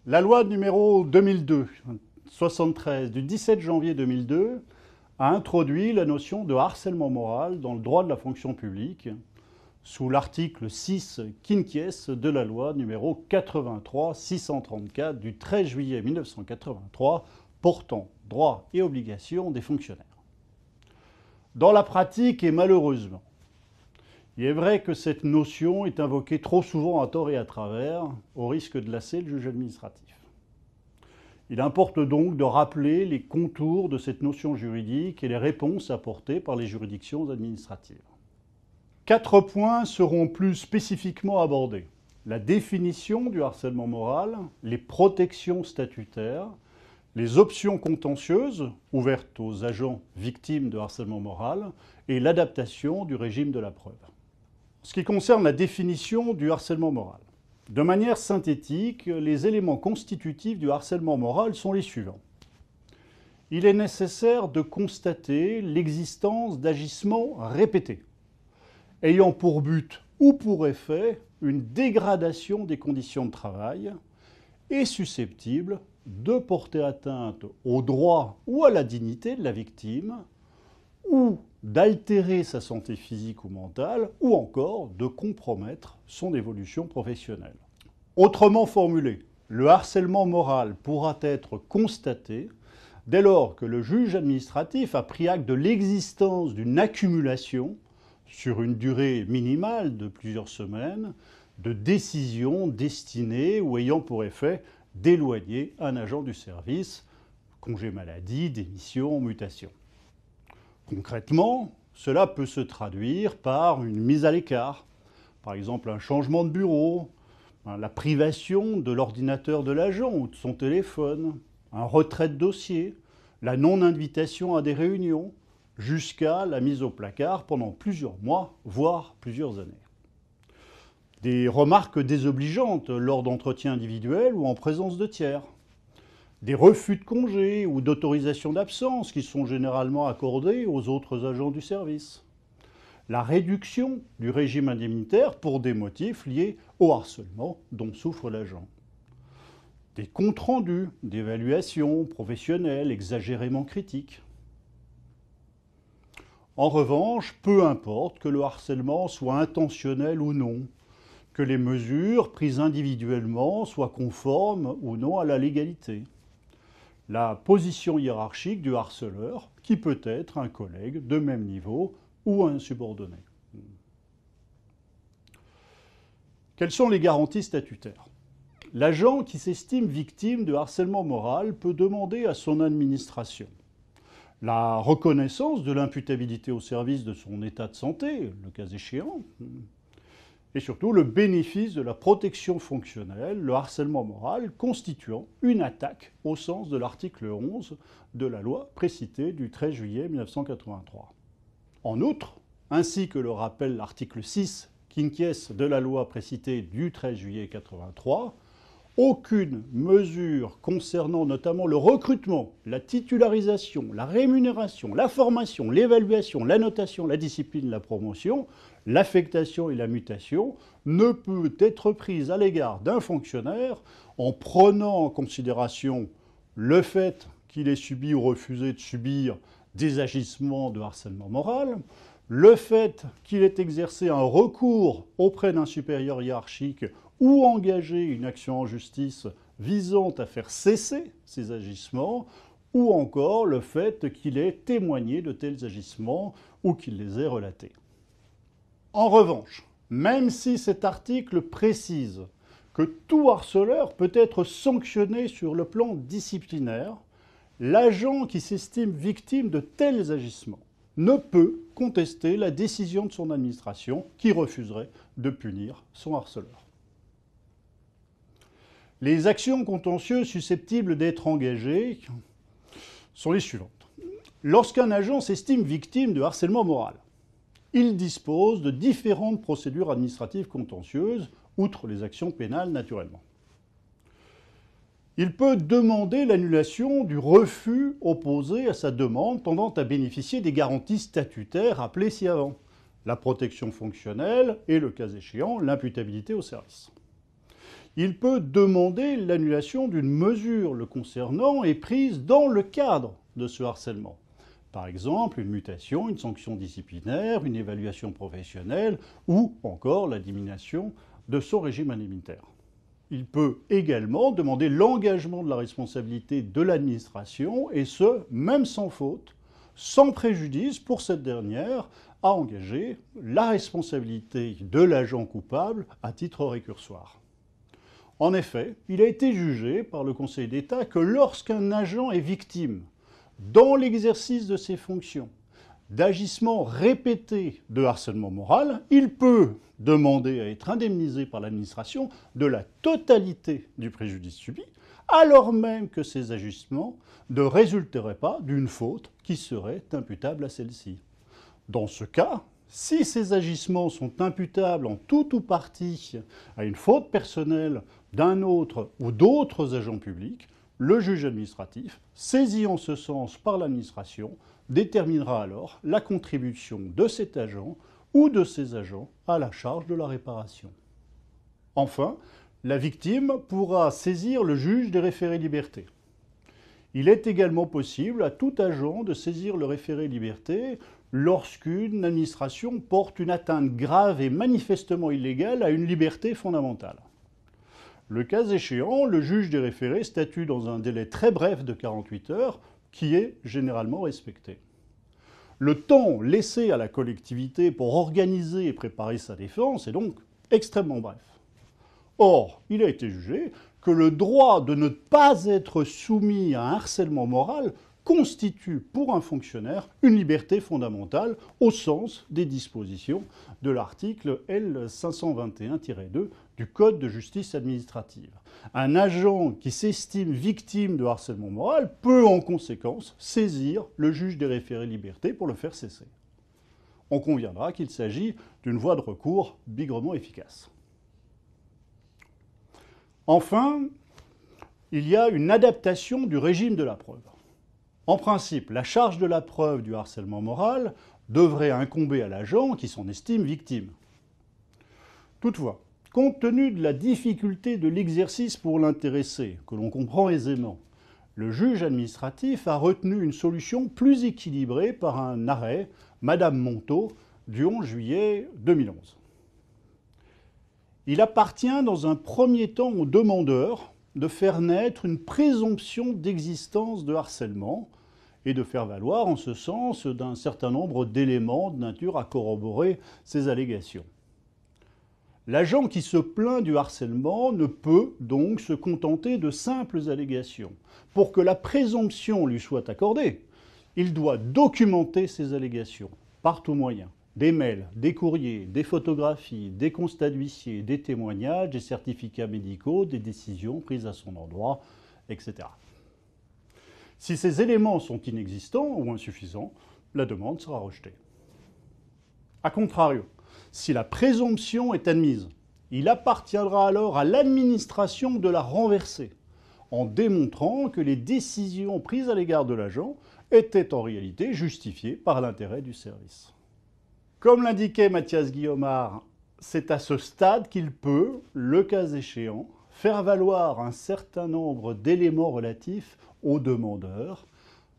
La loi numéro 2002-73 du 17 janvier 2002 a introduit la notion de harcèlement moral dans le droit de la fonction publique sous l'article 6 quinquies de la loi numéro 83-634 du 13 juillet 1983 portant droits et obligations des fonctionnaires. Dans la pratique, et malheureusement, il est vrai que cette notion est invoquée trop souvent à tort et à travers, au risque de lasser le juge administratif. Il importe donc de rappeler les contours de cette notion juridique et les réponses apportées par les juridictions administratives. 4 points seront plus spécifiquement abordés. La définition du harcèlement moral, les protections statutaires, les options contentieuses ouvertes aux agents victimes de harcèlement moral et l'adaptation du régime de la preuve. En ce qui concerne la définition du harcèlement moral, de manière synthétique, les éléments constitutifs du harcèlement moral sont les suivants. Il est nécessaire de constater l'existence d'agissements répétés, ayant pour but ou pour effet une dégradation des conditions de travail et susceptibles de porter atteinte aux droits ou à la dignité de la victime, ou d'altérer sa santé physique ou mentale, ou encore de compromettre son évolution professionnelle. Autrement formulé, le harcèlement moral pourra être constaté dès lors que le juge administratif a pris acte de l'existence d'une accumulation, sur une durée minimale de plusieurs semaines, de décisions destinées ou ayant pour effet d'éloigner un agent du service, congé maladie, démission, mutation. Concrètement, cela peut se traduire par une mise à l'écart, par exemple un changement de bureau, la privation de l'ordinateur de l'agent ou de son téléphone, un retrait de dossier, la non-invitation à des réunions, jusqu'à la mise au placard pendant plusieurs mois, voire plusieurs années. Des remarques désobligeantes lors d'entretiens individuels ou en présence de tiers. Des refus de congés ou d'autorisation d'absence qui sont généralement accordés aux autres agents du service. La réduction du régime indemnitaire pour des motifs liés au harcèlement dont souffre l'agent. Des comptes rendus d'évaluation professionnelle exagérément critiques. En revanche, peu importe que le harcèlement soit intentionnel ou non, que les mesures prises individuellement soient conformes ou non à la légalité. La position hiérarchique du harceleur, qui peut être un collègue de même niveau ou un subordonné. Quelles sont les garanties statutaires ? L'agent qui s'estime victime de harcèlement moral peut demander à son administration la reconnaissance de l'imputabilité au service de son état de santé, le cas échéant, et surtout le bénéfice de la protection fonctionnelle, le harcèlement moral constituant une attaque au sens de l'article 11 de la loi précitée du 13 juillet 1983. En outre, ainsi que le rappelle l'article 6 quinquies de la loi précitée du 13 juillet 1983, aucune mesure concernant notamment le recrutement, la titularisation, la rémunération, la formation, l'évaluation, la notation, la discipline, la promotion, l'affectation et la mutation ne peut être prise à l'égard d'un fonctionnaire en prenant en considération le fait qu'il ait subi ou refusé de subir des agissements de harcèlement moral, le fait qu'il ait exercé un recours auprès d'un supérieur hiérarchique ou engagé une action en justice visant à faire cesser ces agissements, ou encore le fait qu'il ait témoigné de tels agissements ou qu'il les ait relatés. En revanche, même si cet article précise que tout harceleur peut être sanctionné sur le plan disciplinaire, l'agent qui s'estime victime de tels agissements ne peut contester la décision de son administration qui refuserait de punir son harceleur. Les actions contentieuses susceptibles d'être engagées sont les suivantes. Lorsqu'un agent s'estime victime de harcèlement moral, il dispose de différentes procédures administratives contentieuses, outre les actions pénales naturellement. Il peut demander l'annulation du refus opposé à sa demande tendant à bénéficier des garanties statutaires appelées ci-avant, la protection fonctionnelle et, le cas échéant, l'imputabilité au service. il peut demander l'annulation d'une mesure le concernant et prise dans le cadre de ce harcèlement. Par exemple, une mutation, une sanction disciplinaire, une évaluation professionnelle ou encore l'élimination de son régime indemnitaire. Il peut également demander l'engagement de la responsabilité de l'administration et ce, même sans faute, sans préjudice pour cette dernière à engager la responsabilité de l'agent coupable à titre récursoire. En effet, il a été jugé par le Conseil d'État que lorsqu'un agent est victime, dans l'exercice de ses fonctions, d'agissements répétés de harcèlement moral, il peut demander à être indemnisé par l'administration de la totalité du préjudice subi, alors même que ces agissements ne résulteraient pas d'une faute qui serait imputable à celle-ci. Dans ce cas, si ces agissements sont imputables en tout ou partie à une faute personnelle d'un autre ou d'autres agents publics, le juge administratif, saisi en ce sens par l'administration, déterminera alors la contribution de cet agent ou de ses agents à la charge de la réparation. Enfin, la victime pourra saisir le juge des référés-liberté. Il est également possible à tout agent de saisir le référé-liberté lorsqu'une administration porte une atteinte grave et manifestement illégale à une liberté fondamentale. Le cas échéant, le juge des référés statue dans un délai très bref de 48 heures, qui est généralement respecté. Le temps laissé à la collectivité pour organiser et préparer sa défense est donc extrêmement bref. Or, il a été jugé que le droit de ne pas être soumis à un harcèlement moral constitue pour un fonctionnaire une liberté fondamentale au sens des dispositions de l'article L521-2 du Code de justice administrative. Un agent qui s'estime victime de harcèlement moral peut en conséquence saisir le juge des référés-liberté pour le faire cesser. On conviendra qu'il s'agit d'une voie de recours bigrement efficace. Enfin, il y a une adaptation du régime de la preuve. En principe, la charge de la preuve du harcèlement moral devrait incomber à l'agent qui s'en estime victime. Toutefois, compte tenu de la difficulté de l'exercice pour l'intéressé, que l'on comprend aisément, le juge administratif a retenu une solution plus équilibrée par un arrêt, Madame Monteau, du 11 juillet 2011. Il appartient dans un premier temps au demandeur de faire naître une présomption d'existence de harcèlement et de faire valoir en ce sens d'un certain nombre d'éléments de nature à corroborer ces allégations. L'agent qui se plaint du harcèlement ne peut donc se contenter de simples allégations. Pour que la présomption lui soit accordée, il doit documenter ces allégations par tout moyen. Des mails, des courriers, des photographies, des constats d'huissier, des témoignages, des certificats médicaux, des décisions prises à son endroit, etc. Si ces éléments sont inexistants ou insuffisants, la demande sera rejetée. A contrario, si la présomption est admise, il appartiendra alors à l'administration de la renverser, en démontrant que les décisions prises à l'égard de l'agent étaient en réalité justifiées par l'intérêt du service. Comme l'indiquait Mathias Guillaumard, c'est à ce stade qu'il peut, le cas échéant, faire valoir un certain nombre d'éléments relatifs au demandeur,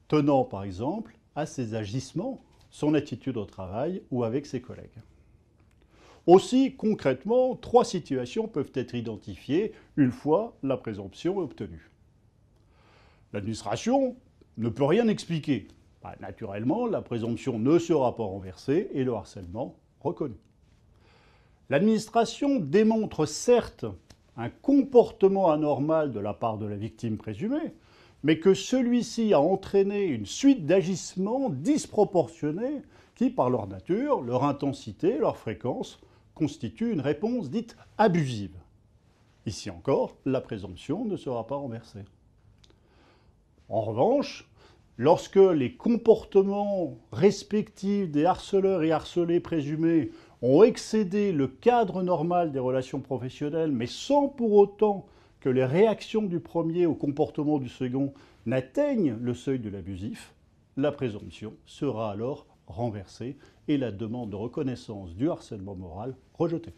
tenant par exemple à ses agissements, son attitude au travail ou avec ses collègues. Aussi, concrètement, 3 situations peuvent être identifiées une fois la présomption obtenue. L'administration ne peut rien expliquer. Naturellement, la présomption ne sera pas renversée et le harcèlement reconnu. L'administration démontre certes un comportement anormal de la part de la victime présumée, mais que celui-ci a entraîné une suite d'agissements disproportionnés qui, par leur nature, leur intensité, leur fréquence, constituent une réponse dite abusive. Ici encore, la présomption ne sera pas renversée. En revanche, lorsque les comportements respectifs des harceleurs et harcelés présumés ont excédé le cadre normal des relations professionnelles, mais sans pour autant que les réactions du premier au comportement du second n'atteignent le seuil de l'abusif, la présomption sera alors renversée et la demande de reconnaissance du harcèlement moral rejetée.